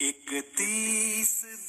31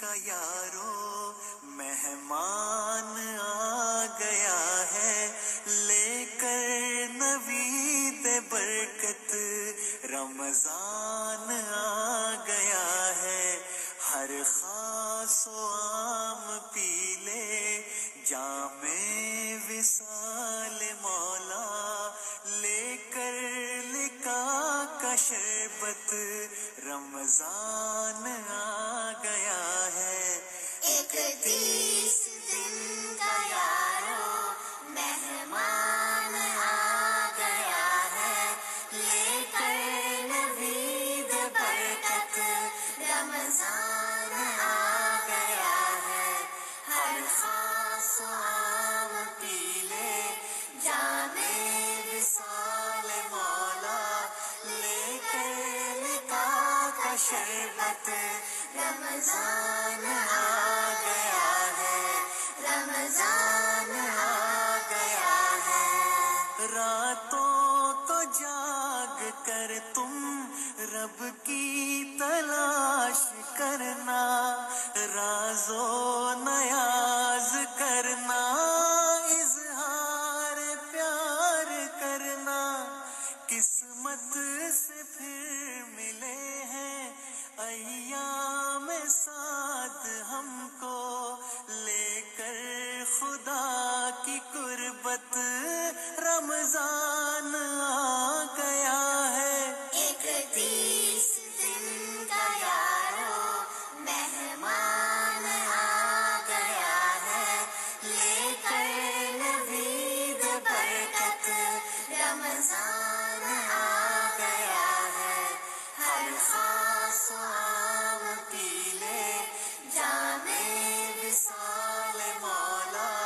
کا یارو مہمان آ گیا ہے، لے کر نوید برکت رمضان آ گیا ہے۔ ہر خاص و عام پی لے جام وصال مولا، لے کر لقا کا شربت رمضان آ گیا ہے۔ 31 دن کا یارو مہمان آ گیا ہے، لے کر نوید برکت رمضان آ گیا ہے۔ ہر خاص و عام پی لے جام وصال مولا، لے کر لقا کا شربت رمضان آ گیا ہے، رمضان آ گیا ہے۔ راتوں کو جاگ کر تم رب کی تلاش کرنا، راز و نیاز کرنا، اظہار پیار کرنا، قسمت سے پھر ملے ہیں ایام سعد ہم کو، لے کر خدا کی قربت رمضان آ گیا ہے۔ 31 دن کا یارو مہمان آ گیا ہے، لے کر نوید برکت رمضان آ گیا ہے۔ ہر خاص و عام پی لے جام وصال مولا،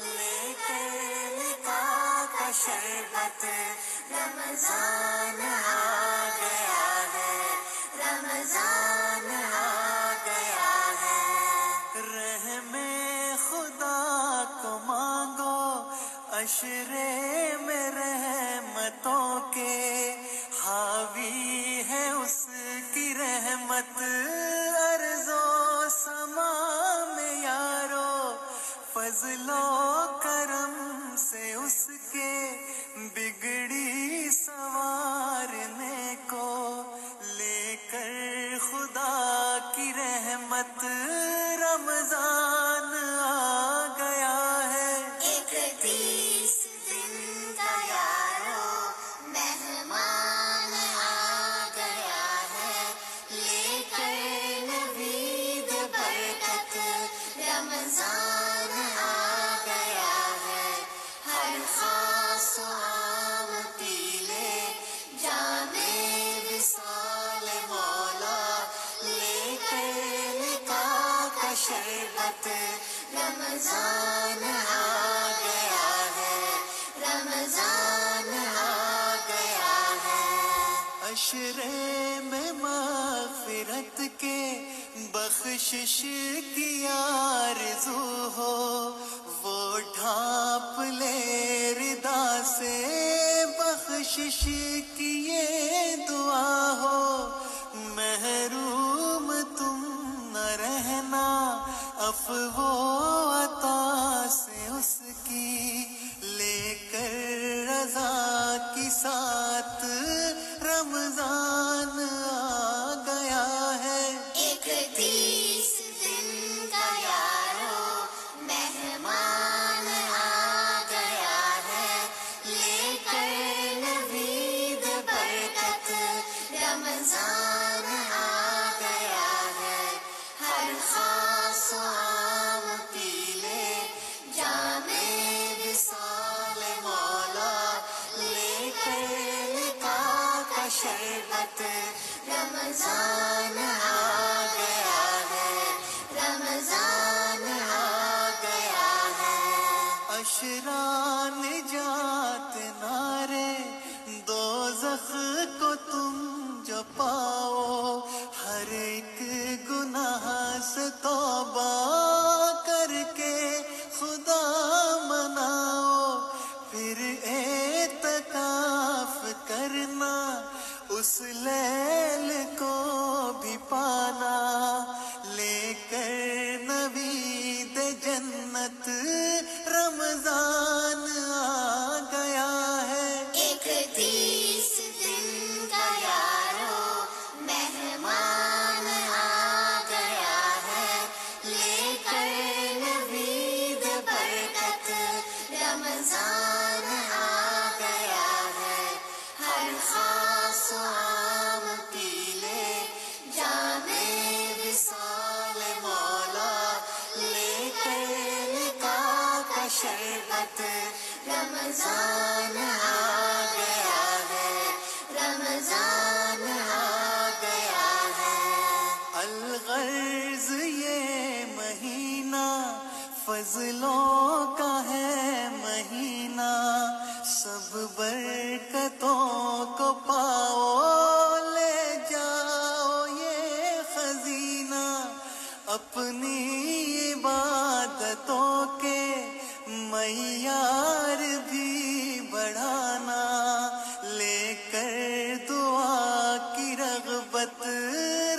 لے کر لقا کا شربت رمضان آ گیا ہے، رمضان آ گیا ہے۔ رحم خدا کو مانگو عشرے میں رحمتوں کے، حاوی ہے اس کی رحمت ارض و سما میں یارو، فضل و کرم سے اس کے بگڑی سنوارنے کو، لے کر خدا کی رحمت رمضان آ گیا ہے۔ 31 دن کا یارو مہمان آ گیا ہے، لے کر نوید برکت رمضان آ گیا ہے۔ ہر خاص و عام پی لے جام وصال مولا، لے کر لقا کا شربت رمضان آ گیا ہے، رمضان آ گیا ہے۔ عشرے میں مغفرت کے بخشش کی آرزو ہو، وہ ڈھانپ لے ردا سے بخشش کی یہ دعا ہو، محروم تم نہ رہنا عفو و عطا سے اس کی، لے کر رضا کی ساتھ رمضان آ گیا ہے۔ 31 دن کا یارو مہمان آ گیا ہے، لے کر نوید برکت رمضان آ گیا ہے۔ ہر خاص و عام پی لے جام وصال مولا، لے کر لقا کا شربت رمضان آ گیا ہے، رمضان آ گیا ہے۔ عشرہ نجات نعرے دوزخ کو تم جو پاؤ، ہر ایک گناہ سے توبہ کر کے خدا مناؤ، پھر اعتکاف کرنا اس لیل کو بھی پا اپنی عبادتوں کے معیار بھی بڑھانا، لے کر دعا کی رغبت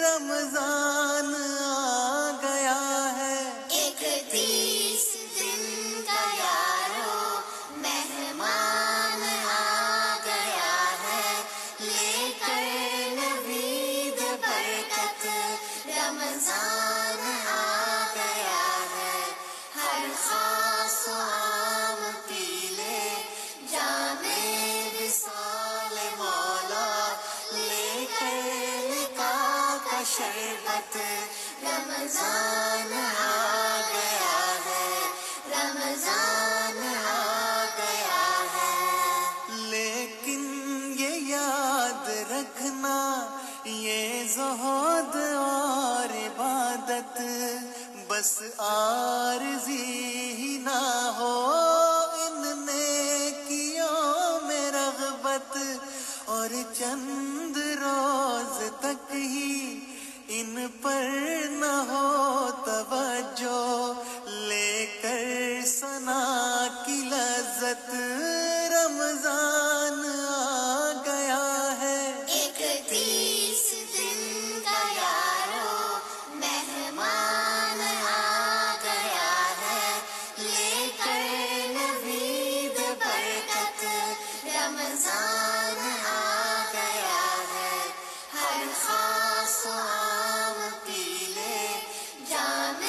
رمضان آ گیا ہے۔ 31 دن کا یارو مہمان آ گیا ہے، لے کر نوید برکت رمضان آ گیا ہے۔ ہر خاص و عام پی لے جام وصال مولا، لے کر نکاح کا شربت رمضان آ گیا ہے، رمضان آ گیا ہے۔ لیکن یہ یاد رکھنا، یہ زہد اور عبادت بس عارضی ہی نہ ہو، ان نیکیوں میں رغبت اور چند روز تک ہی ان پر نہ ہو توجہ، لے کر ثنا کی لذت رمضان آ گیا ہے۔ 31 دن کا یارو مہمان آ گیا ہے، لے کر نوید برکت رمضان آ گیا ہے۔ ہر خاص و عام پی لے جام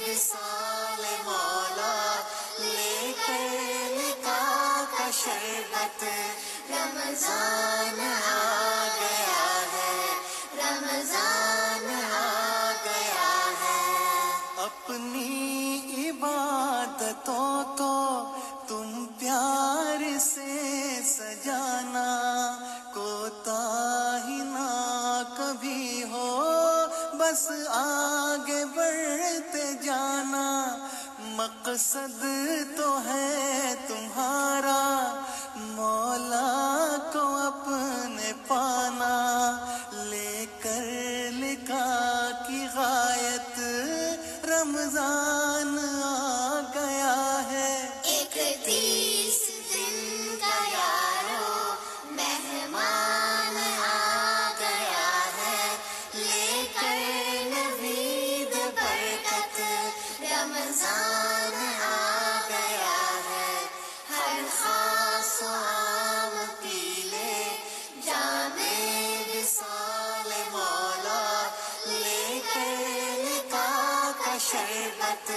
وصال مولا، لے کر نکاح کا شربت رمضان آ گیا ہے، رمضان آ گیا ہے۔ اپنی عبادتوں کو تم پیار سے سجانا، کوتاہی نہ کبھی ہو، بس آگے بڑھتے جانا، مقصد تو ہے تمہارا مولا کو اپنے پانا، لے کر لقاء کی غایت رمضان آ گیا ہے۔ 31 دن کا یارو مہمان آ گیا ہے، لے کر نوید برکت رمضان آ گیا ہے۔ ہر خاص و عام پی لے جام وصال مولا، لے کر نکاح کا شربت